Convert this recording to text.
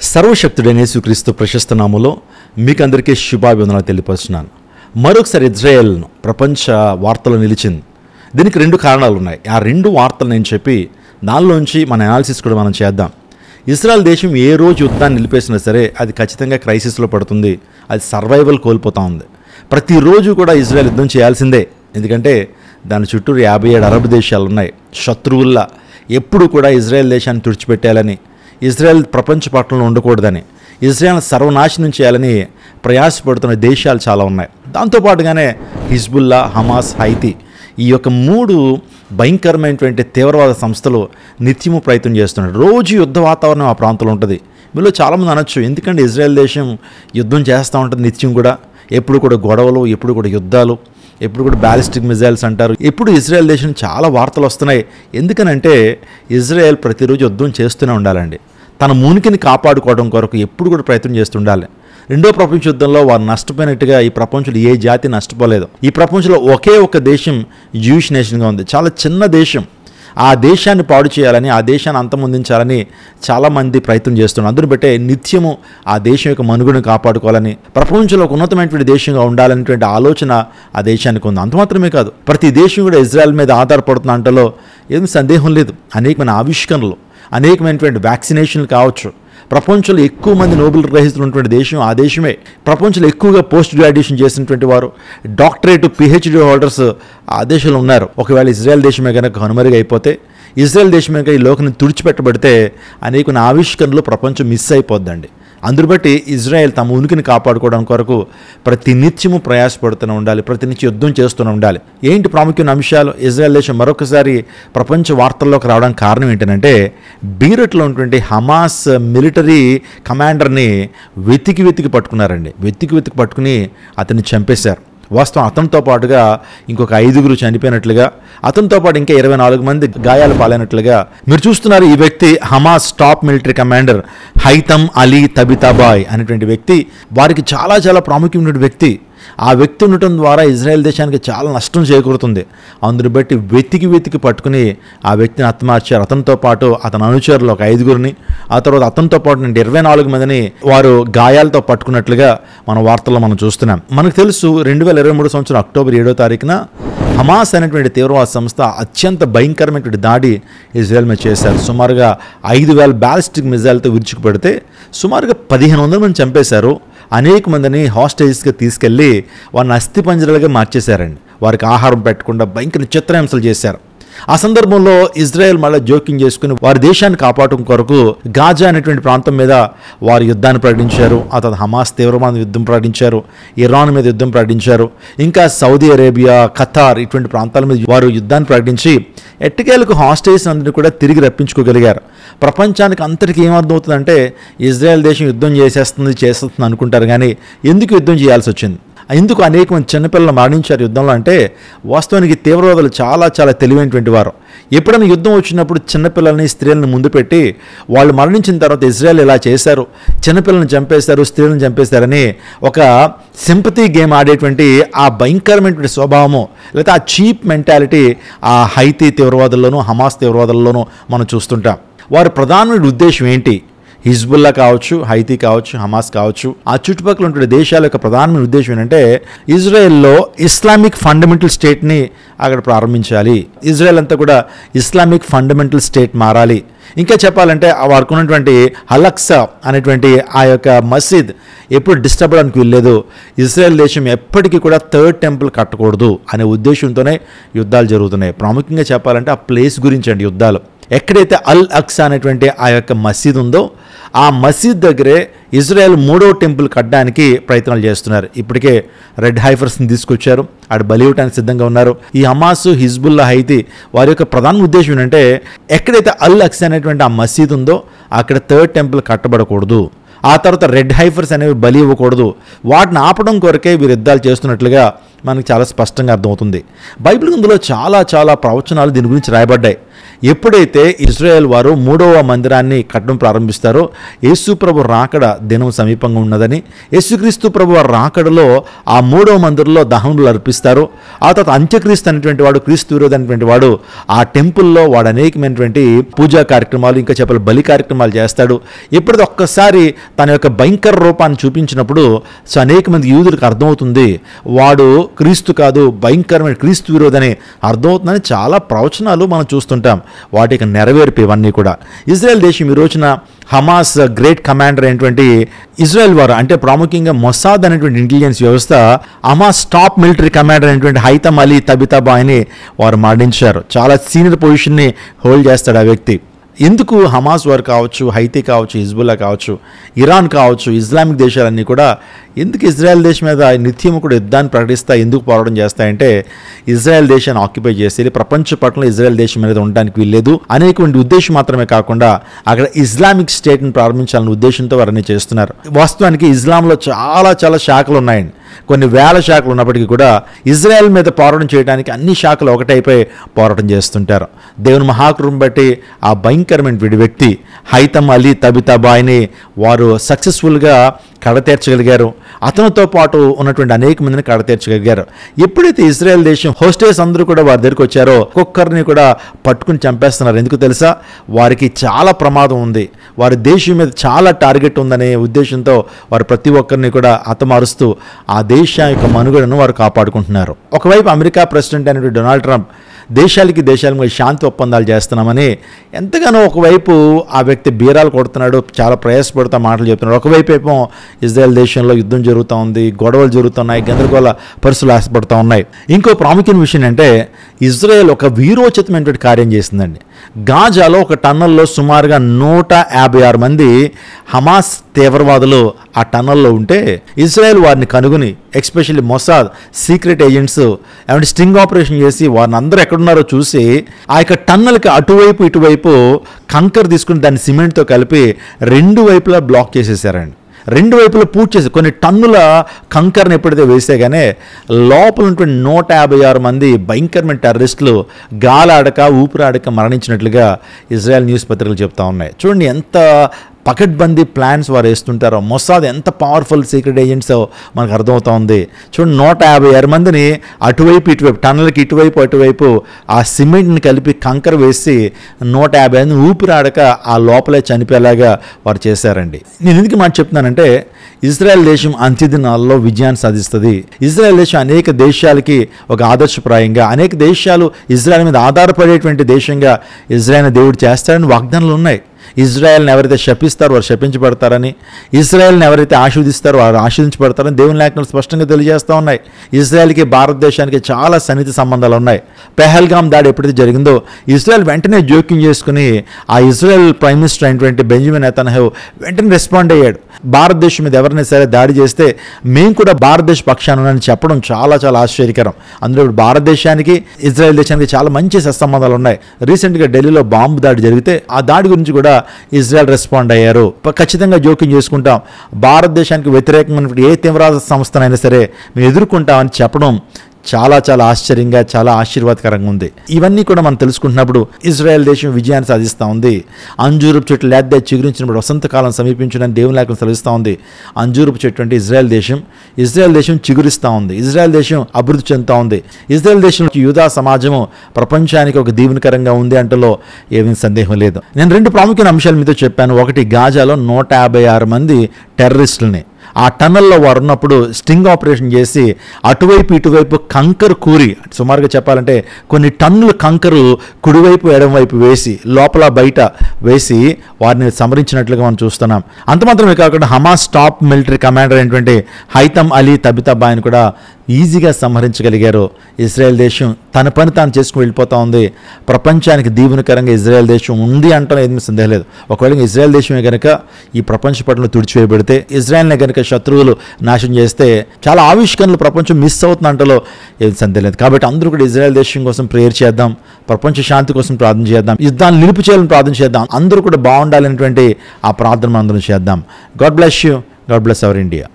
సర్వశక్తుడైన యేసుక్రీస్తు ప్రశస్త నామములో మీకు అందరికీ శుభాభివందనాలు తెలియపరుస్తున్నాను. మరొకసారి ఇజ్రాయెల్ ప్రపంచ వార్తలో నిలిచింది. దీనికి రెండు కారణాలు ఉన్నాయి. ఆ రెండు వార్తలు నేను చెప్పి దానిలోంచి మన అనాలిసిస్ కూడా మనం చేద్దాం. ఇజ్రాయెల్ దేశం ఏ రోజు యుద్ధాన్ని నిలిపేసినా సరే అది ఖచ్చితంగా క్రైసిస్లో పడుతుంది. అది సర్వైవల్ కోల్పోతూ ఉంది. ప్రతిరోజు కూడా ఇజ్రాయెల్ యుద్ధం చేయాల్సిందే. ఎందుకంటే దాని చుట్టూ 57 అరబ్ దేశాలు ఉన్నాయి. శత్రువుల్లా ఎప్పుడు కూడా ఇజ్రాయెల్ దేశాన్ని తుడిచిపెట్టాలని, ఇజ్రాయెల్ ప్రపంచ పట్టణంలో ఉండకూడదని, ఇజ్రాయెల్ సర్వనాశనం చేయాలని ప్రయాసపడుతున్న దేశాలు చాలా ఉన్నాయి. దాంతోపాటుగానే హిజ్బుల్లా, హమాస్, హైతీ ఈ యొక్క 3 భయంకరమైనటువంటి తీవ్రవాద సంస్థలు నిత్యము ప్రయత్నం చేస్తున్నాయి. రోజు యుద్ధ వాతావరణం ఆ ప్రాంతంలో ఉంటుంది. మీలో చాలామంది అనొచ్చు, ఎందుకంటే ఇజ్రాయెల్ దేశం యుద్ధం చేస్తూ ఉంటుంది నిత్యం కూడా, ఎప్పుడు కూడా గొడవలు, ఎప్పుడు కూడా యుద్ధాలు, ఎప్పుడు కూడా బ్యాలిస్టిక్ మిజైల్స్ అంటారు. ఎప్పుడు ఇజ్రాయెల్ దేశం చాలా వార్తలు వస్తున్నాయి. ఎందుకనంటే ఇజ్రాయెల్ ప్రతిరోజు యుద్ధం చేస్తూనే ఉండాలండి. తన ఉనికిని కాపాడుకోవడం కొరకు ఎప్పుడు కూడా ప్రయత్నం చేస్తుండాలి. రెండో ప్రపంచ యుద్ధంలో వారు నష్టపోయినట్టుగా ఈ ప్రపంచంలో ఏ జాతి నష్టపోలేదు. ఈ ప్రపంచంలో ఒకే ఒక దేశం జూయిష్ నేషన్గా ఉంది. చాలా చిన్న దేశం. ఆ దేశాన్ని పాడు చేయాలని, ఆ దేశాన్ని అంతమొందించాలని చాలామంది ప్రయత్నం చేస్తున్నారు. అందుని బట్టే నిత్యము ఆ దేశం యొక్క మనుగడను కాపాడుకోవాలని, ప్రపంచంలో ఒక ఉన్నతమైనటువంటి దేశంగా ఉండాలనేటువంటి ఆలోచన ఆ దేశానికి ఉంది. అంత మాత్రమే కాదు, ప్రతి దేశం కూడా ఇజ్రాయెల్ మీద ఆధారపడుతున్న అంటలో ఏం సందేహం లేదు. అనేకమైన ఆవిష్కరణలు, అనేకమైనటువంటి వ్యాక్సినేషన్లు కావచ్చు. ప్రపంచంలో ఎక్కువ మంది నోబెల్ గ్రహీతలు ఉన్నటువంటి దేశం ఆ దేశమే. ప్రపంచంలో ఎక్కువగా పోస్ట్ గ్రాడ్యుయేషన్ చేసినటువంటి వారు, డాక్టరేట్, PhD హోల్డర్స్ ఆ దేశంలో ఉన్నారు. ఒకవేళ ఇజ్రాయెల్ దేశమే కనుక కనుమరుగైపోతే, ఇజ్రాయెల్ దేశమే కనుక ఈ లోకాన్ని తుడిచిపెట్టబడితే అనేక ఆవిష్కరణలు ప్రపంచం మిస్ అయిపోద్దండి. అందును బట్టి ఇజ్రాయెల్ తమ ఉనికిని కాపాడుకోవడం కొరకు ప్రతి నిత్యము ప్రయాసపడుతూనే ఉండాలి. ప్రతి నిత్యం యుద్ధం చేస్తూనే ఉండాలి. ఏంటి ప్రాముఖ్యమైన అంశాలు? ఇజ్రాయెల్ దేశం మరొకసారి ప్రపంచ వార్తల్లోకి రావడానికి కారణం ఏంటంటే, బీరట్లో ఉన్నటువంటి హమాస్ మిలిటరీ కమాండర్ని వెతికి పట్టుకున్నారండి. వెతికి పట్టుకుని అతన్ని చంపేశారు. వాస్తవం అతనితో పాటుగా ఇంకొక 5 చనిపోయినట్లుగా, అతనితో పాటు ఇంకా 24 మంది గాయాలు పాలైనట్లుగా మీరు చూస్తున్నారు. ఈ వ్యక్తి Hamas top military commander Haytham Ali Tabatabai అనేటువంటి వ్యక్తి. వారికి చాలా ప్రాముఖ్యమైన వ్యక్తి. ఆ వ్యక్తి ఉండటం ద్వారా ఇజ్రాయెల్ దేశానికి చాలా నష్టం చేకూరుతుంది. అందుని బట్టి వెతికి పట్టుకుని ఆ వ్యక్తిని హతమార్చారు. అతనితో పాటు అతని అనుచరులు ఒక 5, ఆ తర్వాత అతనితో పాటు 24 మందిని వారు గాయాలతో పట్టుకున్నట్లుగా మన వార్తల్లో మనం చూస్తున్నాం. మనకు తెలుసు 2023 సంవత్సరం అక్టోబర్ 7వ తారీఖున హమాస్ అనేటువంటి తీవ్రవాద సంస్థ అత్యంత భయంకరమైనటువంటి దాడి ఇజ్రాయెల్ మీద చేశారు. సుమారుగా 5,000 బ్యాలిస్టిక్ మిజైల్తో విరుచుకుపెడితే సుమారుగా 1,500 మంది చంపేశారు. అనేక మందిని హాస్టేజెస్గా తీసుకెళ్ళి వారిని అస్థిపంజరాలుగా మార్చేశారండి. వారికి ఆహారం పెట్టకుండా భయంకర చిత్రహింసలు చేశారు. ఆ సందర్భంలో ఇజ్రాయెల్ మళ్ళీ జోక్యం చేసుకుని వారి దేశాన్ని కాపాడటం కొరకు గాజా అనేటువంటి ప్రాంతం మీద వారు యుద్ధాన్ని ప్రకటించారు. ఆ తర్వాత హమాస్ తీవ్రవాద యుద్ధం ప్రకటించారు. ఇరాన్ మీద యుద్ధం ప్రకటించారు. ఇంకా సౌదీ అరేబియా, ఖతార్ ఇటువంటి ప్రాంతాల మీద వారు యుద్ధాన్ని ప్రకటించి ఎట్టకేలకు హాస్టేజెస్ అందరినీ కూడా తిరిగి రప్పించుకోగలిగారు. ప్రపంచానికి అంతటికి ఏమర్థమవుతుందంటే, ఇజ్రాయెల్ దేశం యుద్ధం చేసేస్తుంది అనుకుంటారు, కానీ ఎందుకు యుద్ధం చేయాల్సి వచ్చింది? ఎందుకు అనేక మంది చిన్నపిల్లలు మరణించారు యుద్ధంలో అంటే, వాస్తవానికి తీవ్రవాదులు చాలా తెలివైనటువంటి వారు. ఎప్పుడైనా యుద్ధం వచ్చినప్పుడు చిన్నపిల్లల్ని, స్త్రీలను ముందు పెట్టి వాళ్ళు మరణించిన తర్వాత ఇజ్రాయెల్ ఇలా చేశారు, చిన్నపిల్లల్ని చంపేశారు, స్త్రీలను చంపేశారని ఒక సింపతి గేమ్ ఆడేటువంటి ఆ భయంకరమైనటువంటి స్వభావము, లేకపోతే ఆ చీప్ మెంటాలిటీ ఆ హైతీ తీవ్రవాదుల్లోనూ, హమాస్ తీవ్రవాదుల్లోనూ మనం చూస్తుంటాం. వారి ప్రధానమైన ఉద్దేశం ఏంటి? హిజ్బుల్లా కావచ్చు, హైతీ కావచ్చు, హమాస్ కావచ్చు, ఆ చుట్టుపక్కల ఉండే దేశాల యొక్క ప్రధానమైన ఉద్దేశం ఏంటంటే, ఇజ్రాయెల్లో ఇస్లామిక్ ఫండమెంటల్ స్టేట్ని అక్కడ ప్రారంభించాలి. ఇజ్రాయెల్ అంతా కూడా ఇస్లామిక్ ఫండమెంటల్ స్టేట్ మారాలి. ఇంకా చెప్పాలంటే వారికి ఉన్నటువంటి అలక్సా అనేటువంటి ఆ యొక్క మసీద్ ఎప్పుడు డిస్టర్బ్ అవడానికి వీల్లేదు. ఇజ్రాయెల్ దేశం ఎప్పటికీ కూడా 3rd టెంపుల్ కట్టకూడదు అనే ఉద్దేశంతోనే యుద్ధాలు జరుగుతున్నాయి. ప్రాముఖ్యంగా చెప్పాలంటే ఆ ప్లేస్ గురించి అండి యుద్ధాలు. ఎక్కడైతే అల్ అక్సా అనేటువంటి ఆ యొక్క మసీద్ ఉందో ఆ మసీద్ దగ్గరే ఇజ్రాయెల్ 3వ టెంపుల్ కట్టడానికి ప్రయత్నాలు చేస్తున్నారు. ఇప్పటికే రెడ్ హైఫర్స్ని తీసుకొచ్చారు. ఆడ బలి ఇవ్వడానికి సిద్ధంగా ఉన్నారు. ఈ హమాస్, హిజ్బుల్లా, హైతీ వారి యొక్క ప్రధాన ఉద్దేశం ఏంటంటే, ఎక్కడైతే అల్ అక్సా అనేటువంటి ఆ మసీద్ ఉందో అక్కడ 3rd టెంపుల్ కట్టబడకూడదు. ఆ తర్వాత రెడ్ హైఫర్స్ అనేవి బలి ఇవ్వకూడదు. వాటిని ఆపడం కొరకే వీరు యుద్ధాలు చేస్తున్నట్లుగా మనకు చాలా స్పష్టంగా అర్థమవుతుంది. బైబిల్ గ్రంథంలో చాలా ప్రవచనాలు దీని గురించి రాయబడ్డాయి. ఎప్పుడైతే ఇజ్రాయెల్ వారు 3వ మందిరాన్ని కట్టడం ప్రారంభిస్తారో యేసు ప్రభు రాకడ దినం సమీపంగా ఉన్నదని, యేసుక్రీస్తు ప్రభు వారి రాకడలో ఆ 3వ మందిరంలో దహనములు అర్పిస్తారు. ఆ తర్వాత అంత్యక్రీస్తు అనేటువంటి వాడు, క్రీస్తు విరోధి అనేటువంటి వాడు ఆ టెంపుల్లో వాడు అనేకమైనటువంటి పూజా కార్యక్రమాలు, ఇంకా చెప్పాలి బలి కార్యక్రమాలు చేస్తాడు. ఎప్పుడైతే ఒక్కసారి తన యొక్క భయంకర రూపాన్ని చూపించినప్పుడు సో అనేక మంది యూదులకు అర్థమవుతుంది వాడు క్రీస్తు కాదు, భయంకరమైన క్రీస్తు విరోధని అర్థమవుతుందని చాలా ప్రవచనాలు మనం చూస్తుంటాం. వాటికి నెరవేర్పు ఇవన్నీ కూడా. ఇజ్రాయెల్ దేశం ఈ రోజున హమాస్ గ్రేట్ కమాండర్ అయినటువంటి ఇజ్రాయెల్ వారు, అంటే ప్రాముఖ్యంగా మొసాద్ అనేటువంటి ఇంటెలిజెన్స్ వ్యవస్థ, హమాస్ టాప్ మిలిటరీ కమాండర్ అయినటువంటి హైతమ్ అలీ తబితాబాయిని వారు మరణించారు. చాలా సీనియర్ పొజిషన్ని హోల్డ్ చేస్తాడు ఆ వ్యక్తి. ఎందుకు హమాస్ వారు కావచ్చు, హైతీ కావచ్చు, హిజ్బుల్లా కావచ్చు, ఇరాన్ కావచ్చు, ఇస్లామిక్ దేశాలన్నీ కూడా ఎందుకు ఇజ్రాయెల్ దేశం మీద నిత్యం కూడా యుద్ధాన్ని ప్రకటిస్తా ఎందుకు పోరాటం చేస్తాయంటే ఇజ్రాయెల్ దేశాన్ని ఆక్యుపై చేసి ప్రపంచ పట్టణంలో ఇజ్రాయెల్ దేశం మీద ఉండడానికి వీల్లేదు అనేటువంటి ఉద్దేశం మాత్రమే కాకుండా అక్కడ ఇస్లామిక్ స్టేట్ని ప్రారంభించాలనే ఉద్దేశంతో వారన్నీ చేస్తున్నారు. వాస్తవానికి ఇస్లాంలో చాలా శాఖలు ఉన్నాయండి. కొన్ని వేల శాఖలు ఉన్నప్పటికీ కూడా ఇజ్రాయెల్ మీద పోరాటం చేయడానికి అన్ని శాఖలు ఒకటైపోయి పోరాటం చేస్తుంటారు. దేవుని మహాకృపను బట్టి ఆ భయంకరమైన వ్యక్తి హైతమ్ అలీ తబితాబాయిని వారు సక్సెస్ఫుల్గా కడతీర్చగలిగారు. అతనితో పాటు ఉన్నటువంటి అనేక మందిని కడతీర్చగలిగారు. ఎప్పుడైతే ఇజ్రాయెల్ దేశం హోస్టేస్ అందరూ కూడా వారి దగ్గరికి వచ్చారో ఒక్కొక్కరిని కూడా పట్టుకుని చంపేస్తున్నారు. ఎందుకు తెలుసా? వారికి చాలా ప్రమాదం ఉంది, వారి దేశం మీద చాలా టార్గెట్ ఉందనే ఉద్దేశంతో వారు ప్రతి ఒక్కరిని కూడా హతమారుస్తూ ఆ దేశం యొక్క మనుగడను వారు కాపాడుకుంటున్నారు. ఒకవైపు అమెరికా ప్రెసిడెంట్ అయినటువంటి డొనాల్డ్ ట్రంప్ దేశాలకి శాంతి ఒప్పందాలు చేస్తున్నామని ఎంతగానో ఒకవైపు ఆ వ్యక్తి బీరాలు కొడుతున్నాడు, చాలా ప్రయాసపడుతూ మాటలు చెప్తున్నాడు. ఒకవైపు ఏమో ఇజ్రాయెల్ దేశంలో యుద్ధం జరుగుతూ ఉంది, గొడవలు జరుగుతున్నాయి, గందరగోళ పరిస్థితులు ఆశపడుతూ ఉన్నాయి. ఇంకో ప్రాముఖ్యమైన విషయం అంటే ఇజ్రాయెల్ ఒక వీరోచితమైనటువంటి కార్యం చేసిందండి. గాజాలో ఒక టన్నల్లో సుమారుగా 156 మంది హమాస్ తీవ్రవాదులు ఆ టన్నల్లో ఉంటే ఇజ్రాయెల్ వారిని కనుగొని ఎస్పెషల్లీ మొసాద్ సీక్రెట్ ఏజెంట్స్ ఏమంటే స్టింగ్ ఆపరేషన్ చేసి వారిని అందరూ ఎక్కడున్నారో చూసి ఆ యొక్క టన్నల్కి అటువైపు ఇటువైపు కంకర్ తీసుకుని దాన్ని సిమెంట్తో కలిపి 2 వైపులా బ్లాక్ చేసేసారండి. 2 వైపులా పూర్తి చేసి కొన్ని టన్నుల కంకర్ని ఎప్పుడైతే వేసేగానే లోపల ఉన్నటువంటి 156 మంది భయంకరమైన టెర్రరిస్టులు గాలాడక ఊపిరాడక మరణించినట్లుగా ఇజ్రాయెల్ న్యూస్ పత్రికలు చెప్తా ఉన్నాయి. చూడండి ఎంత పకడ్బందీ ప్లాన్స్ వారు వేస్తుంటారో, మొసాద్ ఎంత పవర్ఫుల్ సీక్రెట్ ఏజెంట్స్ మనకు అర్థమవుతా ఉంది. చూడండి 156 మందిని అటువైపు ఇటువైపు టన్నల్కి ఇటువైపు అటువైపు ఆ సిమెంట్ని కలిపి కంకర వేసి 150 మంది ఊపిరాడక ఆ లోపలే చనిపోయేలాగా వారు చేశారండి. నేను ఎందుకు మాట చెప్తున్నానంటే ఇజ్రాయెల్ దేశం అంత్యదినాల్లో విజయాన్ని సాధిస్తుంది. ఇజ్రాయెల్ దేశం అనేక దేశాలకి ఒక ఆదర్శప్రాయంగా, అనేక దేశాలు ఇజ్రాయెల్ మీద ఆధారపడేటువంటి దేశంగా ఇజ్రాయెల్ దేవుడు చేస్తాడని వాగ్దానాలు ఉన్నాయి. ఇజ్రాయెల్ని ఎవరైతే శపిస్తారో వారు శపించబడతారని, ఇజ్రాయెల్ని ఎవరైతే ఆశీర్వదిస్తారో వారు ఆశీర్వించబడతారని దేవుని లేఖనాలు స్పష్టంగా తెలియజేస్తూ ఉన్నాయి. ఇజ్రాయెల్కి భారతదేశానికి చాలా సన్నిహిత సంబంధాలు ఉన్నాయి. పెహల్గామ్ దాడి ఎప్పుడైతే జరిగిందో ఇజ్రాయెల్ వెంటనే జోక్యం చేసుకుని ఆ ఇజ్రాయెల్ ప్రైమ్ మినిస్టర్ అయినటువంటి బెంజమిన్ నెతన్యాహు వెంటనే రెస్పాండ్ అయ్యాడు. భారతదేశం మీద ఎవరైనా సరే దాడి చేస్తే మేము కూడా భారతదేశ పక్షాన్ని చెప్పడం చాలా ఆశ్చర్యకరం. అందులో ఇప్పుడు భారతదేశానికి ఇజ్రాయెల్ దేశానికి చాలా మంచి సత్సంబంధాలు ఉన్నాయి. రీసెంట్గా ఢిల్లీలో బాంబు దాడి జరిగితే ఆ దాడి గురించి కూడా ఇజ్రాయెల్ రెస్పాండ్ అయ్యారు. ఖచ్చితంగా జోక్యం చేసుకుంటాం, భారతదేశానికి వ్యతిరేకమైన ఏ తీవ్రవాద సంస్థనైనా సరే మేము ఎదుర్కొంటామని చెప్పడం చాలా ఆశ్చర్యంగా, చాలా ఆశీర్వాదకరంగా ఉంది. ఇవన్నీ కూడా మనం తెలుసుకుంటున్నప్పుడు ఇజ్రాయెల్ దేశం విజయాన్ని సాధిస్తూ ఉంది. అంజూరపు చెట్లు లేద్దే చిగురించినప్పుడు వసంతకాలం సమీపించడానికి దేవుని లేఖనం సెలవిస్తూ ఉంది. అంజూరపు చెట్టు అంటే ఇజ్రాయెల్ దేశం చిగురిస్తూ ఉంది. ఇజ్రాయెల్ దేశం అభివృద్ధి చెందుతూ ఉంది. ఇజ్రాయెల్ దేశం యూదా సమాజము ప్రపంచానికి ఒక దీవెనకరంగా ఉంది అంటలో ఏమీ సందేహం లేదు. నేను 2 ప్రాముఖ్యమైన అంశాలు మీతో చెప్పాను. ఒకటి, గాజాలో 156 మంది టెర్రరిస్టులని ఆ టన్నల్లో వారు ఉన్నప్పుడు స్టింగ్ ఆపరేషన్ చేసి అటువైపు ఇటువైపు కంకరు కూరి, సుమారుగా చెప్పాలంటే కొన్ని టన్నుల కంకరు కుడివైపు ఎడమవైపు వేసి లోపల బయట వేసి వారిని సంహరించినట్లుగా మనం చూస్తున్నాం. అంత మాత్రమే కాకుండా హమాస్ టాప్ మిలిటరీ కమాండర్ అయినటువంటి హైతమ్ అలీ తబితాబాయిని కూడా ఈజీగా సంహరించగలిగారు. ఇజ్రాయెల్ దేశం తన పని తాను చేసుకుని వెళ్ళిపోతూ ఉంది. ప్రపంచానికి దీవెనకరంగా ఇజ్రాయెల్ దేశం ఉంది అంటే ఏమీ సందేహం లేదు. ఒకవేళ ఇజ్రాయెల్ దేశమే కనుక ఈ ప్రపంచ పట్టణంలో తుడిచివేయబడితే, ఇజ్రాయెల్నే కనుక శత్రువులు నాశనం చేస్తే చాలా ఆవిష్కరణలు ప్రపంచం మిస్ అవుతుంది అంటలో ఏం సందేహం లేదు. కాబట్టి అందరూ కూడా ఇజ్రాయెల్ దేశం కోసం ప్రేయర్ చేద్దాం, ప్రపంచ శాంతి కోసం ప్రార్థన చేద్దాం, యుద్ధాన్ని నిలుపు చేయాలని ప్రార్థన చేద్దాం. అందరూ కూడా బాగుండాలనేటువంటి ఆ ప్రార్థన అందరం చేద్దాం. God bless you. God bless our India.